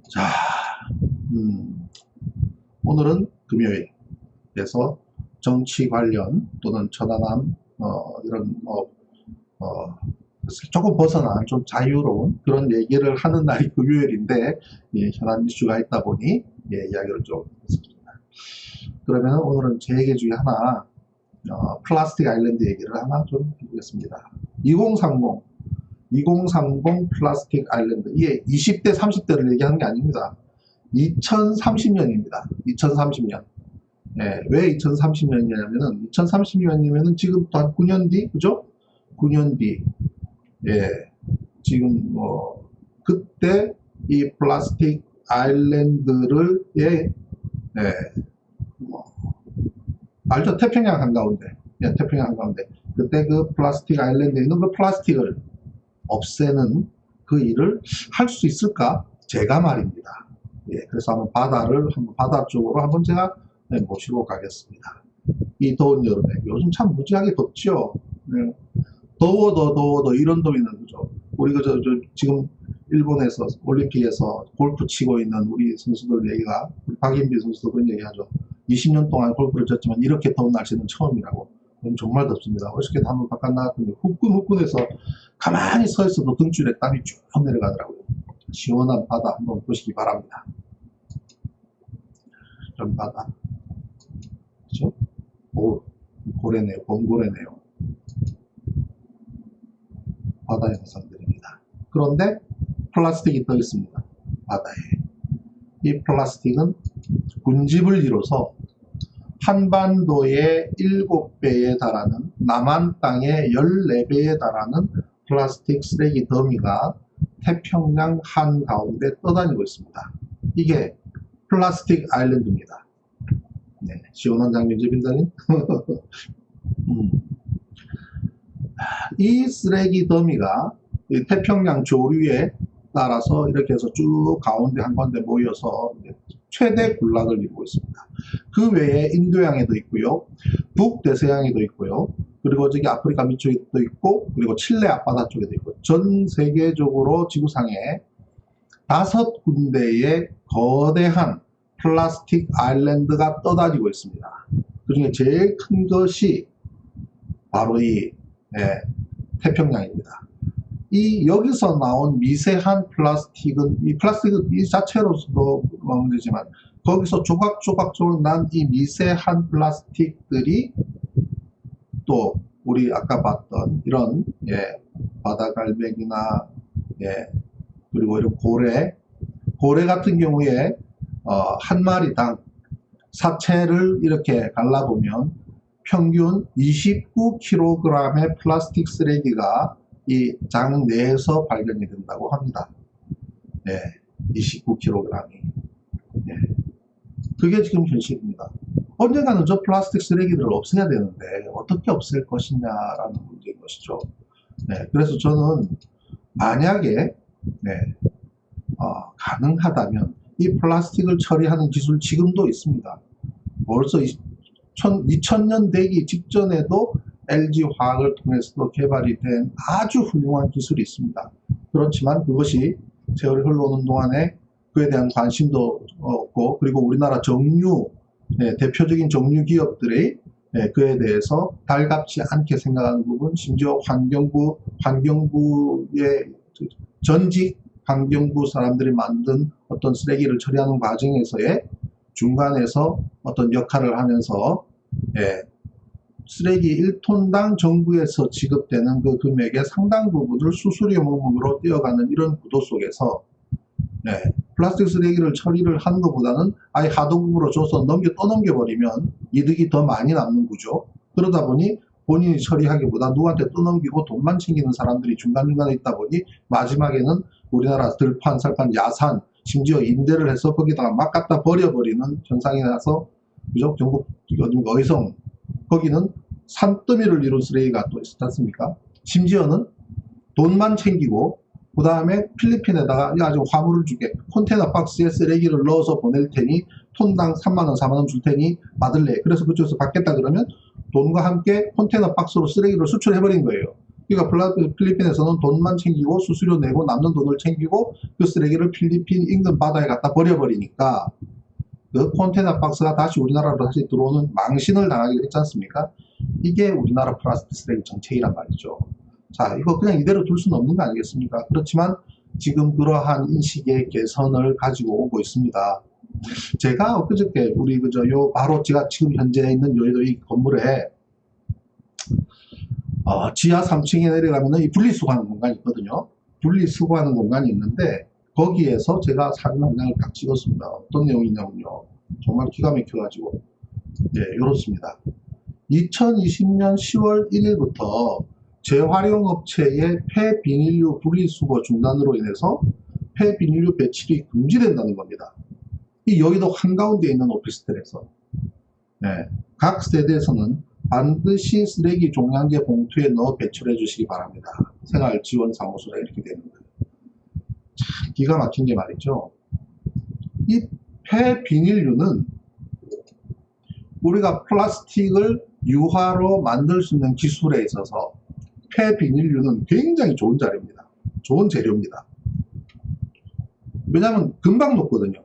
자, 오늘은 금요일. 그래서 정치 관련 또는 천안함 이런 조금 벗어난 좀 자유로운 그런 얘기를 하는 날이 금요일인데 현안 이슈가 있다 보니 이야기를 좀 했습니다. 그러면 오늘은 제 얘기 중에 하나 플라스틱 아일랜드 얘기를 하나 좀 해보겠습니다. 2030 플라스틱 아일랜드. 이게 20대 30대를 얘기하는 게 아닙니다. 2030년입니다. 2030년. 왜 2030년이냐면은 2030년이면은 지금 한 9년 뒤, 그죠? 9년 뒤. 지금 그때 이 플라스틱 아일랜드를 알죠? 태평양 한가운데. 태평양 한가운데. 그때 그 플라스틱 아일랜드에 있는 그 플라스틱을 없애는 그 일을 할 수 있을까? 제가 말입니다. 그래서 한번 바다 쪽으로 한번 제가 모시고 가겠습니다. 이 더운 여름에. 요즘 참 무지하게 덥죠? 더워도 이런 더위는, 그죠? 우리 지금 일본에서 올림픽에서 골프 치고 있는 우리 선수들 얘기가, 우리 박인비 선수도 그런 얘기 하죠. 20년 동안 골프를 쳤지만 이렇게 더운 날씨는 처음이라고. 정말 덥습니다. 어저께도 한번 바깥 나갔더니 후끈후끈해서 가만히 서 있어도 등줄에 땀이 쭉 내려가더라고요. 시원한 바다 한번 보시기 바랍니다. 이런 바다. 그죠? 오, 고래네요. 범고래네요. 바다 영상들입니다. 그런데 플라스틱이 떠 있습니다. 바다에. 이 플라스틱은 군집을 이뤄서 한반도의 7배에 달하는, 남한 땅의 14배에 달하는 플라스틱 쓰레기 더미가 태평양 한가운데 떠다니고 있습니다. 이게 플라스틱 아일랜드입니다. 시원한 장면이죠, 빈장님? 이 쓰레기 더미가 태평양 조류에 따라서 이렇게 해서 쭉 가운데 한가운데 모여서 최대 군락을 이루고 있습니다. 그 외에 인도양에도 있고요, 북대서양에도 있고요, 그리고 저기 아프리카 밑쪽에도 있고, 그리고 칠레 앞바다 쪽에도 있고, 전 세계적으로 지구상에 5군데의 거대한 플라스틱 아일랜드가 떠다니고 있습니다. 그 중에 제일 큰 것이 바로 이 태평양입니다. 여기서 나온 미세한 플라스틱은, 이 플라스틱은 이 자체로서도 문제지만, 거기서 조각조각 난 이 미세한 플라스틱들이 또 우리 아까 봤던 이런 바다갈매기나 그리고 이런 고래 같은 경우에 한 마리당 사체를 이렇게 갈라보면 평균 29kg의 플라스틱 쓰레기가 이 장 내에서 발견이 된다고 합니다. 29kg이. 그게 지금 현실입니다. 언젠가는 저 플라스틱 쓰레기들을 없애야 되는데 어떻게 없앨 것이냐라는 문제인 것이죠. 그래서 저는 만약에 가능하다면 이 플라스틱을 처리하는 기술 지금도 있습니다. 벌써 2000년 되기 직전에도 LG화학을 통해서도 개발이 된 아주 훌륭한 기술이 있습니다. 그렇지만 그것이 세월이 흘러오는 동안에 그에 대한 관심도 없고, 그리고 우리나라 대표적인 정유 기업들이 그에 대해서 달갑지 않게 생각하는 부분, 심지어 환경부의 전직 환경부 사람들이 만든 어떤 쓰레기를 처리하는 과정에서의 중간에서 어떤 역할을 하면서 쓰레기 1톤당 정부에서 지급되는 그 금액의 상당 부분을 수수료 목록으로 떼어가는 이런 구도 속에서 플라스틱 쓰레기를 처리를 하는 것보다는 아예 하도급으로 줘서 떠넘겨버리면 이득이 더 많이 남는 구조. 그러다 보니 본인이 처리하기보다 누구한테 떠넘기고 돈만 챙기는 사람들이 중간중간에 있다 보니 마지막에는 우리나라 들판살판 야산, 심지어 임대를 해서 거기다가 막 갖다 버려버리는 현상이 나서, 그죠? 경북 어디성, 거기는 산더미를 이룬 쓰레기가 또 있었지 않습니까? 심지어는 돈만 챙기고, 그 다음에 필리핀에다가 아주 화물을 줄게, 컨테이너 박스에 쓰레기를 넣어서 보낼 테니 톤당 3만원 4만원 줄 테니 받을래. 그래서 그쪽에서 받겠다 그러면 돈과 함께 컨테이너 박스로 쓰레기를 수출해버린 거예요. 그러니까 필리핀에서는 돈만 챙기고 수수료 내고 남는 돈을 챙기고 그 쓰레기를 필리핀 인근 바다에 갖다 버려버리니까 그 컨테이너 박스가 다시 우리나라로 다시 들어오는 망신을 당하기도 했지 않습니까? 이게 우리나라 플라스틱 쓰레기 정책이란 말이죠. 자, 이거 그냥 이대로 둘 수는 없는 거 아니겠습니까? 그렇지만 지금 그러한 인식의 개선을 가지고 오고 있습니다. 제가 엊그저께 우리 요 바로 제가 지금 현재 있는 여의도 이 건물에 지하 3층에 내려가면은 이 분리수거하는 공간이 있거든요. 분리수거하는 공간이 있는데 거기에서 제가 사진 한 장을 딱 찍었습니다. 어떤 내용이냐면요. 정말 기가 막혀가지고 이렇습니다. 2020년 10월 1일부터 재활용업체의 폐비닐류 분리수거 중단으로 인해서 폐비닐류 배출이 금지된다는 겁니다. 이 여의도 한가운데 있는 오피스텔에서 각 세대에서는 반드시 쓰레기 종량제 봉투에 넣어 배출해 주시기 바랍니다. 생활지원사무소가 이렇게 되는 거예요. 참 기가 막힌 게 말이죠. 이 폐비닐류는 우리가 플라스틱을 유화로 만들 수 있는 기술에 있어서 폐비닐류는 굉장히 좋은 자료입니다. 좋은 재료입니다. 왜냐하면 금방 녹거든요.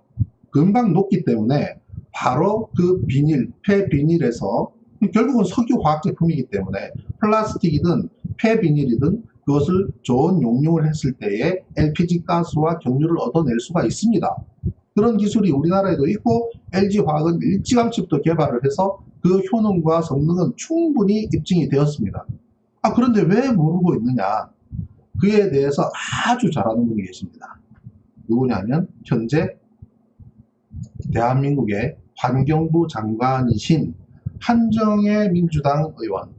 금방 녹기 때문에 바로 그 비닐, 폐비닐에서 결국은 석유화학 제품이기 때문에 플라스틱이든 폐비닐이든 그것을 좋은 용융을 했을 때에 LPG 가스와 경유를 얻어낼 수가 있습니다. 그런 기술이 우리나라에도 있고 LG화학은 일찌감치부터 개발을 해서 그 효능과 성능은 충분히 입증이 되었습니다. 그런데 왜 모르고 있느냐? 그에 대해서 아주 잘 아는 분이 계십니다. 누구냐면 현재 대한민국의 환경부 장관이신 한정혜 민주당 의원,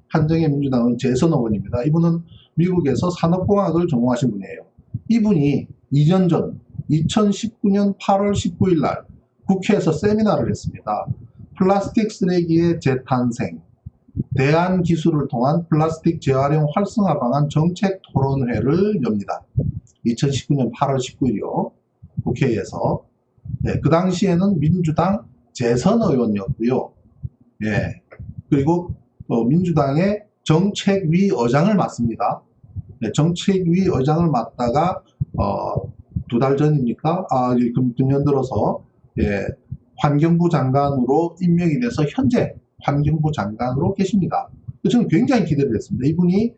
한정혜 민주당은 재선 의원입니다. 이분은 미국에서 산업공학을 전공하신 분이에요. 이분이 2년 전 2019년 8월 19일 날 국회에서 세미나를 했습니다. 플라스틱 쓰레기의 재탄생, 대안기술을 통한 플라스틱 재활용 활성화 방안 정책 토론회를 엽니다. 2019년 8월 19일이요. 국회에서. 그 당시에는 민주당 재선 의원이었고요. 그리고 민주당의 정책위 의장을 맡습니다. 정책위 의장을 맡다가 2달 전입니까? 금년 들어서 환경부 장관으로 임명이 돼서 현재 환경부 장관으로 계십니다. 저는 굉장히 기대를 했습니다. 이분이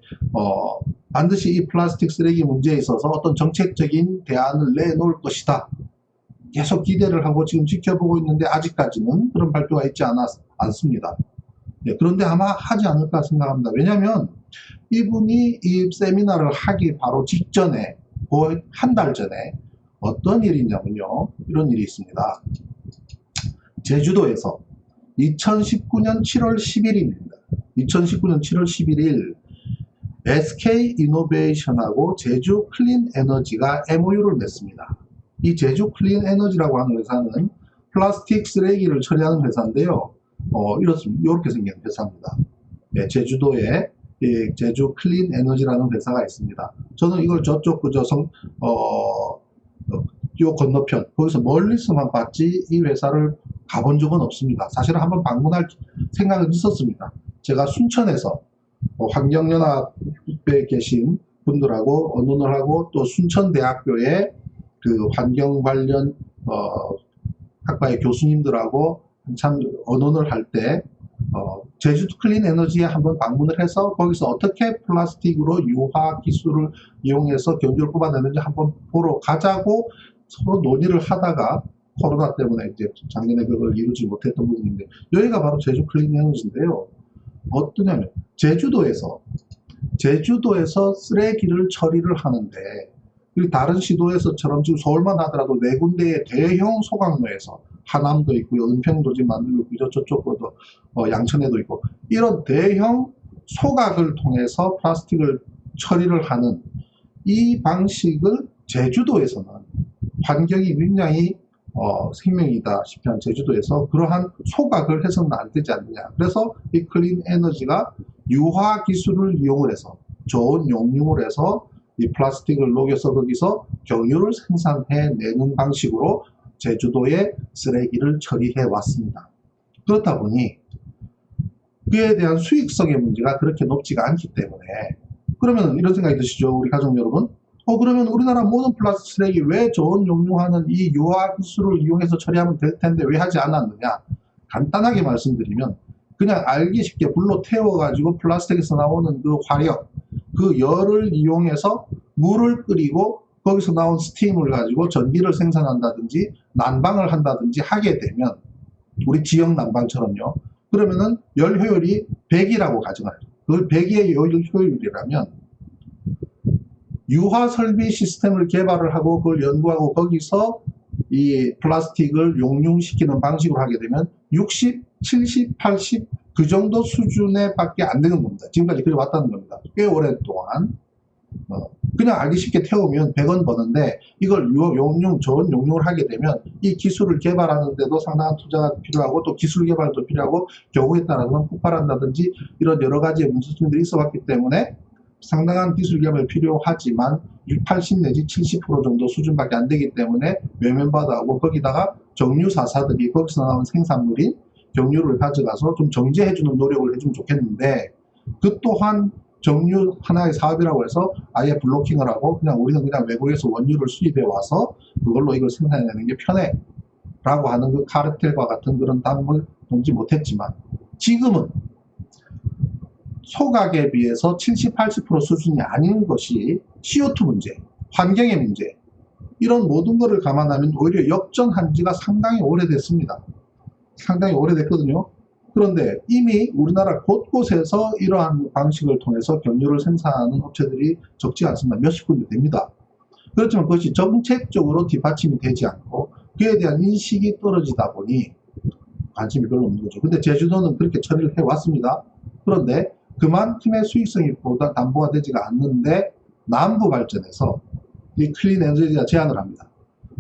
반드시 이 플라스틱 쓰레기 문제에 있어서 어떤 정책적인 대안을 내놓을 것이다. 계속 기대를 하고 지금 지켜보고 있는데 아직까지는 그런 발표가 있지 않습니다. 그런데 아마 하지 않을까 생각합니다. 왜냐하면 이분이 이 세미나를 하기 바로 직전에 거의 한 달 전에 어떤 일이 있냐면요. 이런 일이 있습니다. 제주도에서 2019년 7월 10일입니다. 2019년 7월 11일 SK이노베이션하고 제주 클린에너지가 MOU를 맺습니다. 이 제주 클린에너지라고 하는 회사는 플라스틱 쓰레기를 처리하는 회사인데요. 이렇게 생긴 회사입니다. 제주도에 제주 클린에너지라는 회사가 있습니다. 저는 이걸 저쪽 요 건너편 거기서 멀리서만 봤지 이 회사를 가본 적은 없습니다. 사실은 한번 방문할 생각은 있었습니다. 제가 순천에서 환경연합에 계신 분들하고 언론을 하고 또 순천대학교의 그 환경 관련 학과의 교수님들하고 한참 언론을 할 때 제주도 클린에너지에 한번 방문을 해서 거기서 어떻게 플라스틱으로 유화 기술을 이용해서 경주를 뽑아내는지 한번 보러 가자고 서로 논의를 하다가 코로나 때문에 이제 작년에 그걸 이루지 못했던 부분인데 여기가 바로 제주 클린에너지인데요. 어떠냐면 제주도에서 쓰레기를 처리를 하는데 다른 시도에서처럼 지금 서울만 하더라도 4군데의 대형 소각로에서 하남도 있고요, 은평도 지금 만들고 있고 저쪽도 양천에도 있고 이런 대형 소각을 통해서 플라스틱을 처리를 하는 이 방식을 제주도에서는 환경이 굉장히 생명이다시피 한 제주도에서 그러한 소각을 해서는 안 되지 않느냐. 그래서 이 클린 에너지가 유화 기술을 이용을 해서 좋은 용융을 해서 이 플라스틱을 녹여서 거기서 경유를 생산해내는 방식으로 제주도에 쓰레기를 처리해 왔습니다. 그렇다 보니 그에 대한 수익성의 문제가 그렇게 높지가 않기 때문에 그러면 이런 생각이 드시죠, 우리 가족 여러분? 그러면 우리나라 모든 플라스틱 쓰레기 왜 저온 용융하는 이 유화 기술을 이용해서 처리하면 될 텐데 왜 하지 않았느냐? 간단하게 말씀드리면 그냥 알기 쉽게 불로 태워가지고 플라스틱에서 나오는 그 화력, 그 열을 이용해서 물을 끓이고 거기서 나온 스팀을 가지고 전기를 생산한다든지 난방을 한다든지 하게 되면 우리 지역 난방처럼요. 그러면은 열 효율이 100이라고 가정하죠. 그걸 100의 열 효율이라면 유화 설비 시스템을 개발을 하고 그걸 연구하고 거기서 이 플라스틱을 용융시키는 방식으로 하게 되면 60, 70, 80 그 정도 수준에 밖에 안 되는 겁니다. 지금까지 그래 왔다는 겁니다. 꽤 오랫동안. 그냥 알기 쉽게 태우면 100원 버는데 이걸 용융, 저온 용융을 하게 되면 이 기술을 개발하는데도 상당한 투자가 필요하고 또 기술 개발도 필요하고 경우에 따라서는 폭발한다든지 이런 여러 가지의 문제점들이 있어 왔기 때문에 상당한 기술 개발이 필요하지만 80 내지 70% 정도 수준밖에 안 되기 때문에 외면받아오고 거기다가 정유사사들이 거기서 나온 생산물인 경유를 가져가서 좀 정제해주는 노력을 해주면 좋겠는데 그 또한 정유 하나의 사업이라고 해서 아예 블로킹을 하고 그냥 우리는 그냥 외국에서 원유를 수입해 와서 그걸로 이걸 생산해내는 게 편해 라고 하는 그 카르텔과 같은 그런 담을 동지 못했지만 지금은 소각에 비해서 70, 80% 수준이 아닌 것이 CO2 문제, 환경의 문제 이런 모든 것을 감안하면 오히려 역전한 지가 상당히 오래됐습니다. 상당히 오래됐거든요. 그런데 이미 우리나라 곳곳에서 이러한 방식을 통해서 경유를 생산하는 업체들이 적지 않습니다. 몇십 군데 됩니다. 그렇지만 그것이 정책적으로 뒷받침이 되지 않고 그에 대한 인식이 떨어지다 보니 관심이 별로 없는 거죠. 근데 제주도는 그렇게 처리를 해왔습니다. 그런데 그만큼의 수익성이 보다 담보가 되지가 않는데 남부 발전에서 이 클린 에너지가 제안을 합니다.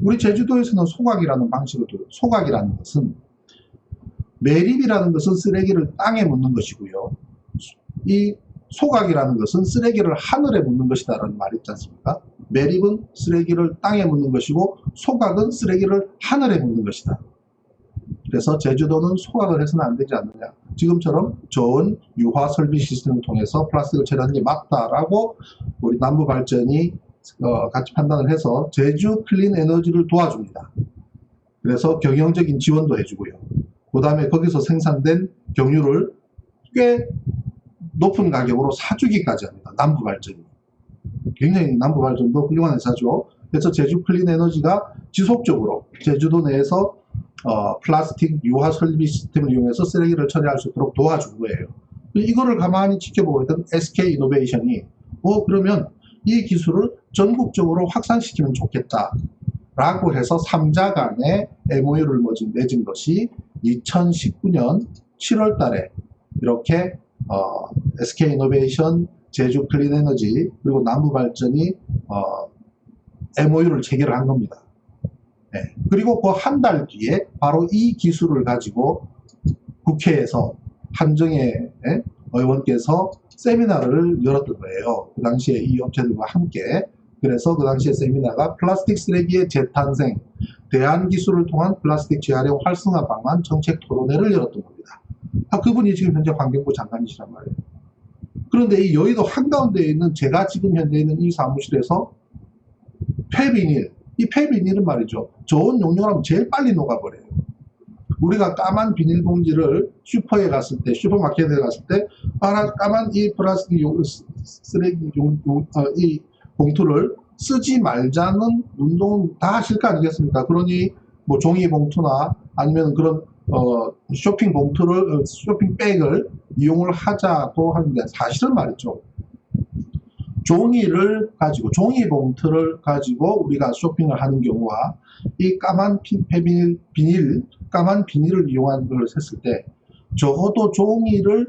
우리 제주도에서는 소각이라는 방식을 소각이라는 것은 매립이라는 것은 쓰레기를 땅에 묻는 것이고요. 이 소각이라는 것은 쓰레기를 하늘에 묻는 것이다라는 말이 있지 않습니까? 매립은 쓰레기를 땅에 묻는 것이고 소각은 쓰레기를 하늘에 묻는 것이다. 그래서 제주도는 소각을 해서는 안 되지 않느냐. 지금처럼 좋은 유화 설비 시스템을 통해서 플라스틱을 처리하는 게 맞다라고 우리 남부발전이 같이 판단을 해서 제주 클린 에너지를 도와줍니다. 그래서 경영적인 지원도 해주고요. 그 다음에 거기서 생산된 경유를 꽤 높은 가격으로 사주기까지 합니다. 남부발전이. 굉장히 남부발전도 훌륭한 회사죠. 그래서 제주 클린 에너지가 지속적으로 제주도 내에서 플라스틱 유화 설비 시스템을 이용해서 쓰레기를 처리할 수 있도록 도와준 거예요. 이거를 가만히 지켜보고 있던 SK 이노베이션이 그러면 이 기술을 전국적으로 확산시키면 좋겠다 라고 해서 3자 간에 MOU를 맺은 것이 2019년 7월 달에 이렇게 SK 이노베이션, 제주 클린 에너지 그리고 남부발전이 MOU를 체결을 한 겁니다. 네. 그리고 그 한 달 뒤에 바로 이 기술을 가지고 국회에서 한정혜 의원께서 세미나를 열었던 거예요. 그 당시에 이 업체들과 함께. 그래서 그 당시에 세미나가 플라스틱 쓰레기의 재탄생, 대안기술을 통한 플라스틱 재활용 활성화 방안 정책 토론회를 열었던 겁니다. 그분이 지금 현재 환경부 장관이시란 말이에요. 그런데 이 여의도 한가운데에 있는 제가 지금 현재 있는 이 사무실에서 폐비닐, 이 폐비닐은 말이죠. 저온 용융하면 제일 빨리 녹아버려요. 우리가 까만 비닐봉지를 슈퍼에 갔을 때, 슈퍼마켓에 갔을 때, 까만 이 플라스틱 쓰레기 이 봉투를 쓰지 말자는 운동은 다 하실 거 아니겠습니까? 그러니 뭐 종이 봉투나 아니면 그런 쇼핑 봉투를 쇼핑백을 이용을 하자고 하는데 사실은 말이죠. 종이를 가지고 종이 봉투를 가지고 우리가 쇼핑을 하는 경우와 이 까만 까만 비닐을 이용한 걸 했을 때 적어도 종이를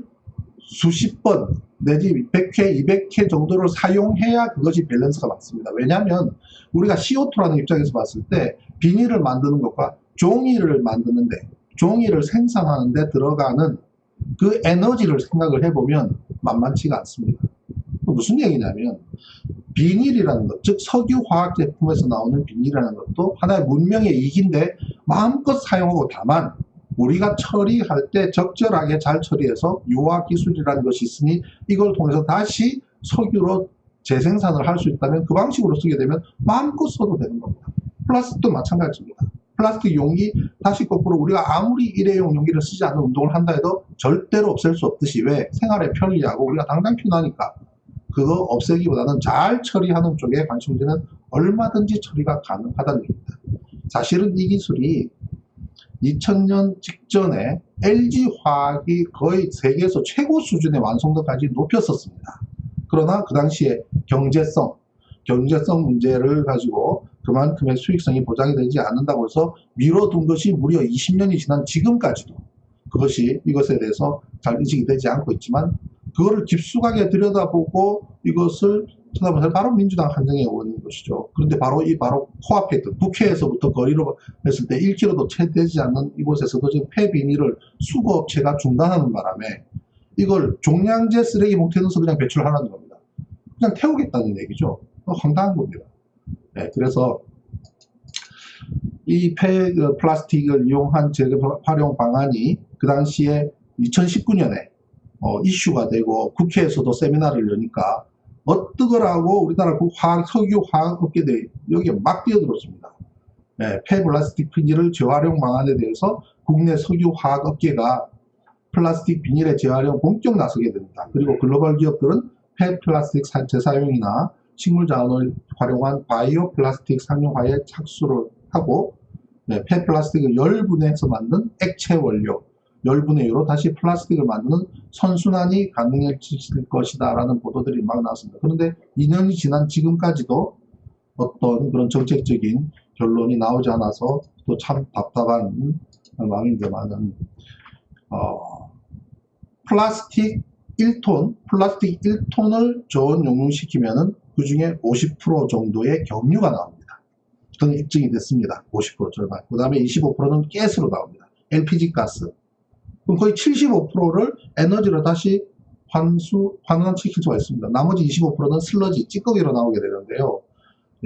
수십 번 내지 100회, 200회 정도를 사용해야 그것이 밸런스가 맞습니다. 왜냐하면 우리가 CO2라는 입장에서 봤을 때 비닐을 만드는 것과 종이를 만드는데 종이를 생산하는데 들어가는 그 에너지를 생각을 해보면 만만치가 않습니다. 무슨 얘기냐면 비닐이라는 것, 즉 석유화학 제품에서 나오는 비닐이라는 것도 하나의 문명의 이익인데 마음껏 사용하고 다만 우리가 처리할 때 적절하게 잘 처리해서 유화 기술이라는 것이 있으니 이걸 통해서 다시 석유로 재생산을 할 수 있다면 그 방식으로 쓰게 되면 마음껏 써도 되는 겁니다. 플라스틱도 마찬가지입니다. 플라스틱 용기 다시 거꾸로 우리가 아무리 일회용 용기를 쓰지 않는 운동을 한다 해도 절대로 없앨 수 없듯이 왜 생활에 편리하고 우리가 당장 편하니까 그거 없애기보다는 잘 처리하는 쪽에 관심을 두면 얼마든지 처리가 가능하다는 얘기입니다. 사실은 이 기술이 2000년 직전에 LG화학이 거의 세계에서 최고 수준의 완성도까지 높였었습니다. 그러나 그 당시에 경제성 문제를 가지고 그만큼의 수익성이 보장이 되지 않는다고 해서 미뤄둔 것이 무려 20년이 지난 지금까지도 이것에 대해서 잘 인식이 되지 않고 있지만 그거를 깊숙하게 들여다보고 이것을 쳐다보면 바로 민주당 한정의 원인인 것이죠. 그런데 바로 코앞에 있던 국회에서부터 거리로 했을 때 1km도 채 되지 않는 이곳에서도 지금 폐비닐을 수거업체가 중단하는 바람에 이걸 종량제 쓰레기 봉투에 넣어서 그냥 배출하라는 겁니다. 그냥 태우겠다는 얘기죠. 황당한 겁니다. 네, 그래서 이 플라스틱을 이용한 재활용 방안이 그 당시에 2019년에 이슈가 되고 국회에서도 세미나를 여니까 어떠거라고 우리나라 석유화학업계들이 여기에 막 뛰어들었습니다. 네, 폐플라스틱 비닐을 재활용 방안에 대해서 국내 석유화학업계가 플라스틱 비닐의 재활용 본격 나서게 됩니다. 그리고 글로벌 기업들은 폐플라스틱 재사용이나 식물자원을 활용한 바이오 플라스틱 상용화에 착수를 하고 폐플라스틱을 열분해서 만든 액체 원료, 열분의 유로 다시 플라스틱을 만드는 선순환이 가능해질 것이다 라는 보도들이 막 나왔습니다. 그런데 2년이 지난 지금까지도 어떤 그런 정책적인 결론이 나오지 않아서 또 참 답답한 마음인데만은 플라스틱 1톤을 저온 용융시키면은 그 중에 50% 정도의 경유가 나옵니다. 그건 입증이 됐습니다. 50% 절반. 그 다음에 25%는 가스로 나옵니다. LPG 가스. 그럼 거의 75%를 에너지로 다시 환원시킬 수가 있습니다. 나머지 25%는 슬러지, 찌꺼기로 나오게 되는데요.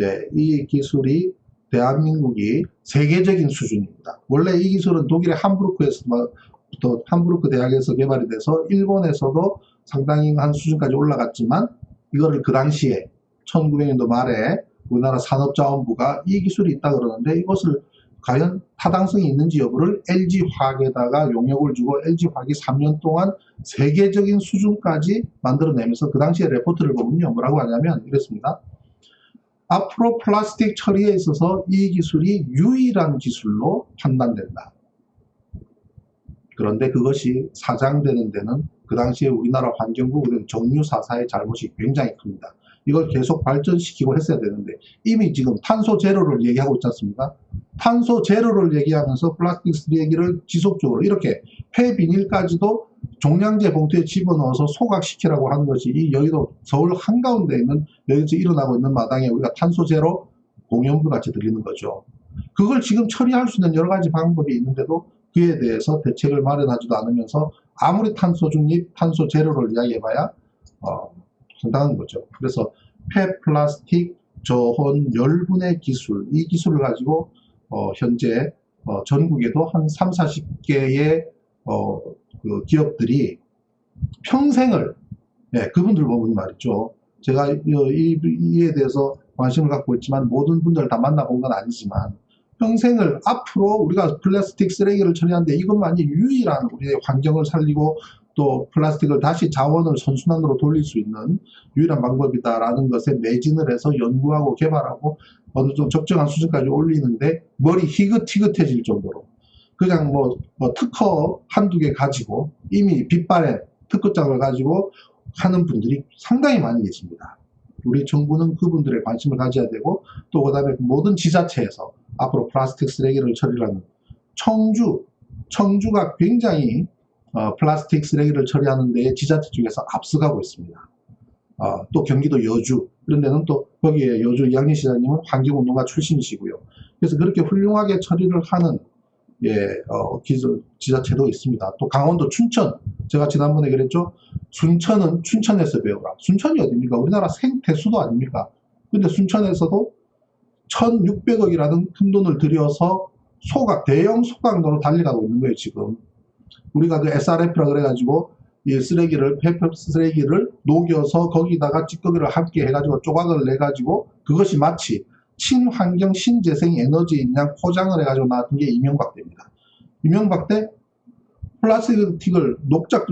예, 이 기술이 대한민국이 세계적인 수준입니다. 원래 이 기술은 독일의 함부르크 대학에서 개발이 돼서 일본에서도 상당히 한 수준까지 올라갔지만 이거를 그 당시에 1900년도 말에 우리나라 산업자원부가 이 기술이 있다 그러는데 이것을 과연 타당성이 있는지 여부를 LG화학에다가 용역을 주고 LG화학이 3년 동안 세계적인 수준까지 만들어내면서 그 당시에 레포트를 보면요. 뭐라고 하냐면 이랬습니다. 앞으로 플라스틱 처리에 있어서 이 기술이 유일한 기술로 판단된다. 그런데 그것이 사장되는 데는 그 당시에 우리나라 환경부 정유사사의 잘못이 굉장히 큽니다. 이걸 계속 발전시키고 했어야 되는데 이미 지금 탄소 제로를 얘기하고 있지 않습니까? 탄소 제로를 얘기하면서 플라스틱 쓰레기를 지속적으로 이렇게 폐비닐까지도 종량제 봉투에 집어넣어서 소각시키라고 하는 것이 이 여의도 서울 한가운데 있는 여기서 일어나고 있는 마당에 우리가 탄소 제로 공연부 같이 들리는 거죠. 그걸 지금 처리할 수 있는 여러 가지 방법이 있는데도 그에 대해서 대책을 마련하지도 않으면서 아무리 탄소 중립, 탄소 제로를 이야기해봐야 상당한 거죠. 그래서 폐플라스틱 저온 열분해 기술, 이 기술을 가지고 현재 전국에도 한 30-40개의 그 기업들이 평생을 그분들 보면 말이죠. 제가 이에 대해서 관심을 갖고 있지만 모든 분들 다 만나본 건 아니지만 평생을 앞으로 우리가 플라스틱 쓰레기를 처리하는데 이것만이 유일한 우리의 환경을 살리고 또 플라스틱을 다시 자원을 선순환으로 돌릴 수 있는 유일한 방법이다라는 것에 매진을 해서 연구하고 개발하고 어느 정도 적정한 수준까지 올리는데 머리 희긋희긋해질 정도로 그냥 뭐 특허 한두 개 가지고 이미 빗발에 특허장을 가지고 하는 분들이 상당히 많이 계십니다. 우리 정부는 그분들의 관심을 가져야 되고 또 그 다음에 모든 지자체에서 앞으로 플라스틱 쓰레기를 처리하는 청주가 굉장히 플라스틱 쓰레기를 처리하는 데에 지자체 중에서 앞서가고 있습니다. 또 경기도 여주 이런 데는 또 거기에 여주 이학리 시장님은 환경운동가 출신이시고요. 그래서 그렇게 훌륭하게 처리를 하는 지자체도 있습니다. 또 강원도 춘천 제가 지난번에 그랬죠. 순천은 춘천에서 배워라. 순천이 어딥니까? 우리나라 생태수도 아닙니까? 근데 순천에서도 1600억이라는 큰 돈을 들여서 대형 소각로로 달려가고 있는 거예요, 지금. 우리가 그 SRF라 그래가지고 이 쓰레기를, 폐표 쓰레기를 녹여서 거기다가 찌꺼기를 함께 해가지고 조각을 내가지고 그것이 마치 친환경 신재생 에너지인 양 포장을 해가지고 나왔던 게 이명박 때입니다. 이명박 때 플라스틱을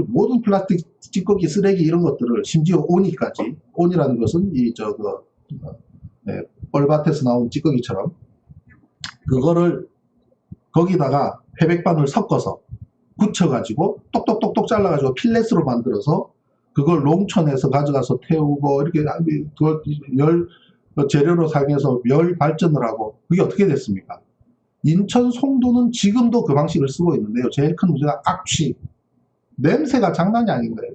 모든 플라스틱 찌꺼기 쓰레기 이런 것들을 심지어 오니까지, 온이라는 것은 뻘밭에서 나온 찌꺼기처럼 그거를 거기다가 회백반을 섞어서 굳혀가지고 똑똑똑똑 잘라가지고 필렛으로 만들어서 그걸 농촌에서 가져가서 태우고 이렇게 그걸 재료로 사용해서 열 발전을 하고 그게 어떻게 됐습니까? 인천 송도는 지금도 그 방식을 쓰고 있는데요. 제일 큰 문제가 악취. 냄새가 장난이 아닌 거예요.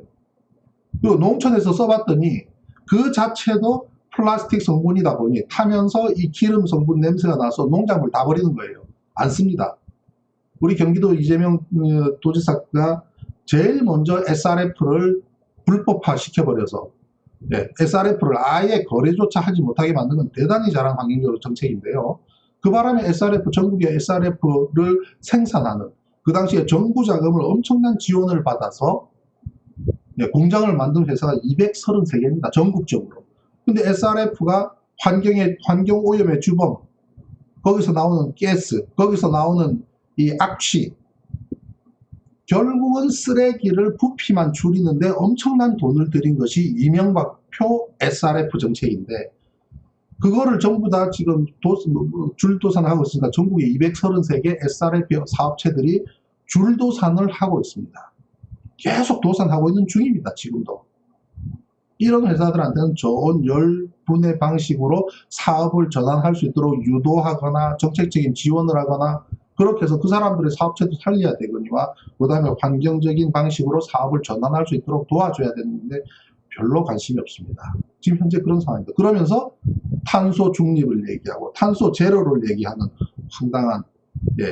그리고 농촌에서 써봤더니 그 자체도 플라스틱 성분이다 보니 타면서 이 기름 성분 냄새가 나서 농작물 다 버리는 거예요. 안 씁니다. 우리 경기도 이재명 도지사가 제일 먼저 SRF를 불법화 시켜버려서 SRF를 아예 거래조차 하지 못하게 만든 건 대단히 잘한 환경적으로 정책인데요. 그 바람에 전국의 SRF를 생산하는 그 당시에 정부 자금을 엄청난 지원을 받아서 공장을 만든 회사가 233개입니다. 전국적으로. 근데 SRF가 환경 오염의 주범, 거기서 나오는 가스, 거기서 나오는 이 악취, 결국은 쓰레기를 부피만 줄이는데 엄청난 돈을 들인 것이 이명박표 SRF 정책인데 그거를 전부 다 지금 줄도산을 하고 있으니까 전국에 233개 SRF 사업체들이 줄도산을 하고 있습니다. 계속 도산하고 있는 중입니다. 지금도. 이런 회사들한테는 좋은 열분의 방식으로 사업을 전환할 수 있도록 유도하거나 정책적인 지원을 하거나 그렇게 해서 그 사람들의 사업체도 살려야 되거니와 그 다음에 환경적인 방식으로 사업을 전환할 수 있도록 도와줘야 되는데 별로 관심이 없습니다. 지금 현재 그런 상황입니다. 그러면서 탄소 중립을 얘기하고 탄소 제로를 얘기하는 상당한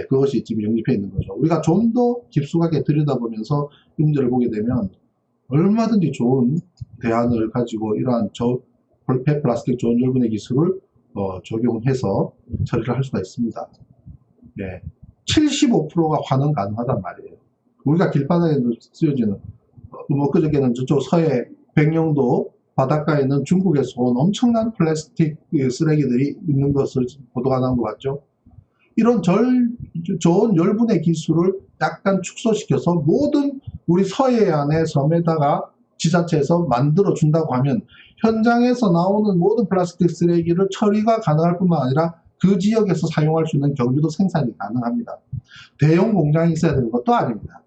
그것이 지금 영입해 있는 거죠. 우리가 좀 더 깊숙하게 들여다보면서 이 문제를 보게 되면 얼마든지 좋은 대안을 가지고 이러한 폐플라스틱 좋은 열분해 기술을 적용해서 처리를 할 수가 있습니다. 75%가 환원 가능하단 말이에요. 우리가 길바닥에 쓰여지는 그저께는 저쪽 서해 백령도 바닷가에 있는 중국에서 온 엄청난 플라스틱 쓰레기들이 있는 것을 보도가 나온 것 같죠. 이런 좋은 열분해 기술을 약간 축소시켜서 모든 우리 서해안의 섬에다가 지자체에서 만들어 준다고 하면 현장에서 나오는 모든 플라스틱 쓰레기를 처리가 가능할 뿐만 아니라 그 지역에서 사용할 수 있는 경비도 생산이 가능합니다. 대형 공장이 있어야 되는 것도 아닙니다.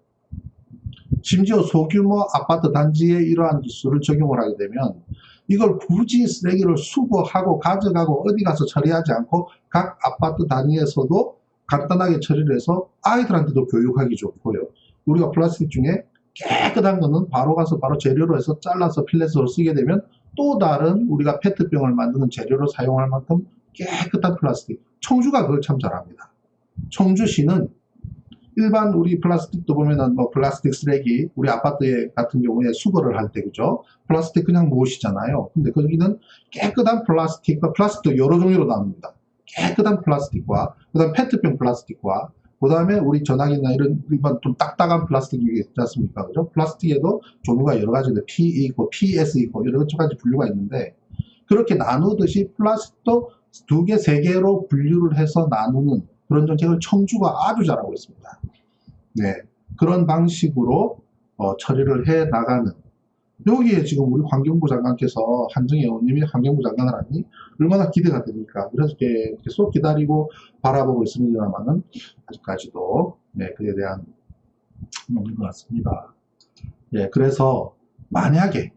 심지어 소규모 아파트 단지에 이러한 기술을 적용을 하게 되면 이걸 굳이 쓰레기를 수거하고 가져가고 어디 가서 처리하지 않고 각 아파트 단위에서도 간단하게 처리를 해서 아이들한테도 교육하기 좋고요. 우리가 플라스틱 중에 깨끗한 거는 바로 가서 바로 재료로 해서 잘라서 필렛으로 쓰게 되면 또 다른 우리가 페트병을 만드는 재료로 사용할 만큼 깨끗한 플라스틱. 청주가 그걸 참 잘합니다. 청주시는 일반 우리 플라스틱도 보면은 플라스틱 쓰레기 우리 아파트 같은 경우에 수거를 할 때 그죠? 플라스틱 그냥 모으시잖아요. 근데 거기는 깨끗한 플라스틱과 플라스틱도 여러 종류로 나옵니다. 깨끗한 플라스틱과 그다음 페트병 플라스틱과 그다음에 우리 전화기나 이런 일반 좀 딱딱한 플라스틱이 있지 않습니까? 그죠? 플라스틱에도 종류가 여러 가지인데 PE 있고 PS 있고 여러 가지 분류가 있는데 그렇게 나누듯이 플라스틱도 2개, 3개로 분류를 해서 나누는 그런 정책을 청주가 아주 잘하고 있습니다. 그런 방식으로 처리를 해 나가는 여기에 지금 우리 환경부 장관께서 한정희 의원님이 환경부 장관을 하니 얼마나 기대가 됩니까? 그래서 이렇게 쏙 기다리고 바라보고 있습니다만은 아직까지도 그에 대한 없는 것 같습니다. 그래서 만약에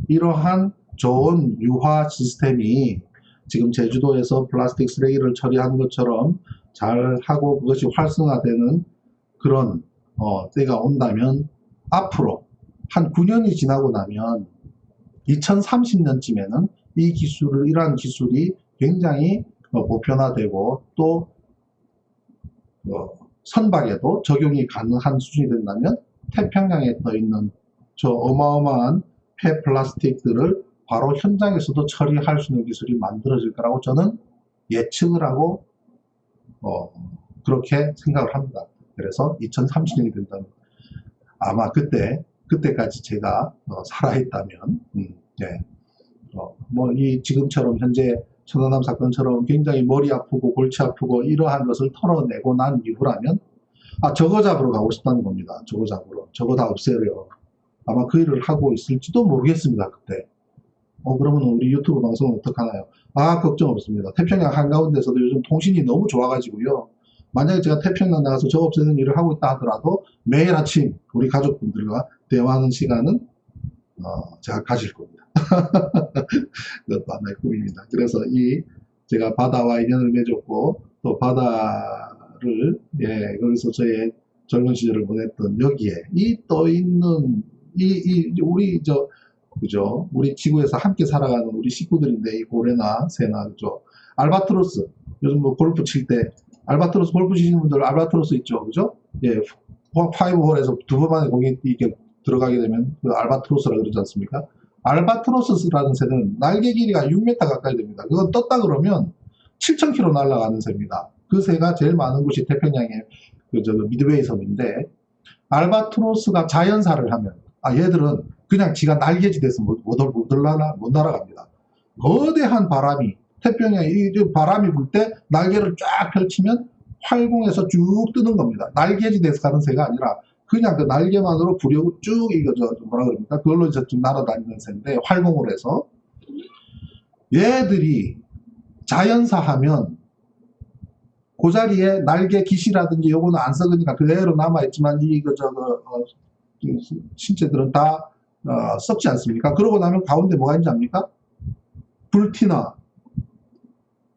이러한 좋은 유화 시스템이 지금 제주도에서 플라스틱 쓰레기를 처리하는 것처럼 잘 하고 그것이 활성화되는 그런 때가 온다면 앞으로 한 9년이 지나고 나면 2030년쯤에는 이러한 기술이 굉장히 보편화되고 또 선박에도 적용이 가능한 수준이 된다면 태평양에 떠 있는 저 어마어마한 폐플라스틱들을 바로 현장에서도 처리할 수 있는 기술이 만들어질 거라고 저는 예측을 하고 그렇게 생각을 합니다. 그래서 2030년이 된다면 아마 그때까지 제가 살아있다면, 네. 뭐, 지금처럼 현재 천안함 사건처럼 굉장히 머리 아프고 골치 아프고 이러한 것을 털어내고 난 이후라면, 저거 잡으러 가고 싶다는 겁니다. 저거 잡으러. 저거 다 없애려. 아마 그 일을 하고 있을지도 모르겠습니다, 그때. 그러면 우리 유튜브 방송은 어떡하나요? 걱정 없습니다. 태평양 한가운데서도 요즘 통신이 너무 좋아가지고요. 만약에 제가 태평양 나가서 저거 없애는 일을 하고 있다 하더라도 매일 아침 우리 가족분들과 대화하는 시간은 제가 가질 겁니다. 그것도 하나의 꿈입니다. 그래서 제가 바다와 인연을 맺었고 또 바다를 거기서 저의 젊은 시절을 보냈던 여기에 또 있는 그죠? 우리 지구에서 함께 살아가는 우리 식구들인데 이 고래나 새나 그죠? 알바트로스 요즘 뭐 골프 칠 때 알바트로스 골프 치시는 분들 알바트로스 있죠, 그죠? 파이브 홀에서 두 번 만에 공이 이렇게 들어가게 되면 그 알바트로스라 그러지 않습니까? 알바트로스라는 새는 날개 길이가 6m 가까이 됩니다. 그건 떴다 그러면 7,000km 날아가는 새입니다. 그 새가 제일 많은 곳이 태평양의 미드웨이 섬인데 알바트로스가 자연사를 하면 얘들은 그냥 지가 날개짓에서 못 날아갑니다. 거대한 바람이 태평양에 바람이 불 때 날개를 쫙 펼치면 활공에서 쭉 뜨는 겁니다. 날개짓에서 가는 새가 아니라 그냥 그 날개만으로 부려고 쭉 뭐라 그럽니까? 그걸로 이제 좀 날아다니는 새인데 활공을 해서 얘들이 자연사 하면 그 자리에 날개 깃이라든지 요거는 안 썩으니까 그대로 남아있지만 신체들은 다 썩지 않습니까? 그러고 나면 가운데 뭐가 있는지 압니까? 불티나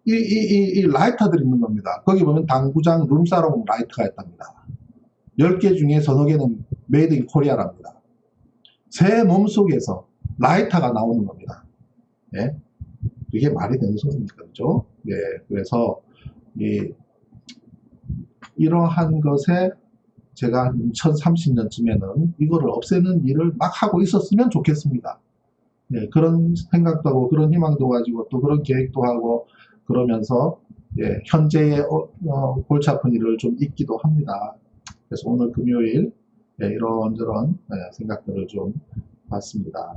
이 라이터들이 있는 겁니다. 거기 보면 당구장 룸사롱 라이트가 있답니다. 10개 중에 서너 개는 메이드 인 코리아랍니다. 새 몸속에서 라이터가 나오는 겁니다. 예? 이게 말이 되는 소리입니까? 그죠? 예, 그래서 이러한 것에 제가 2030년쯤에는 이거를 없애는 일을 막 하고 있었으면 좋겠습니다. 예, 그런 생각도 하고 그런 희망도 가지고 또 그런 계획도 하고 그러면서 현재의 골치 아픈 일을 좀 잊기도 합니다. 그래서 오늘 금요일 이런저런 생각들을 좀 봤습니다.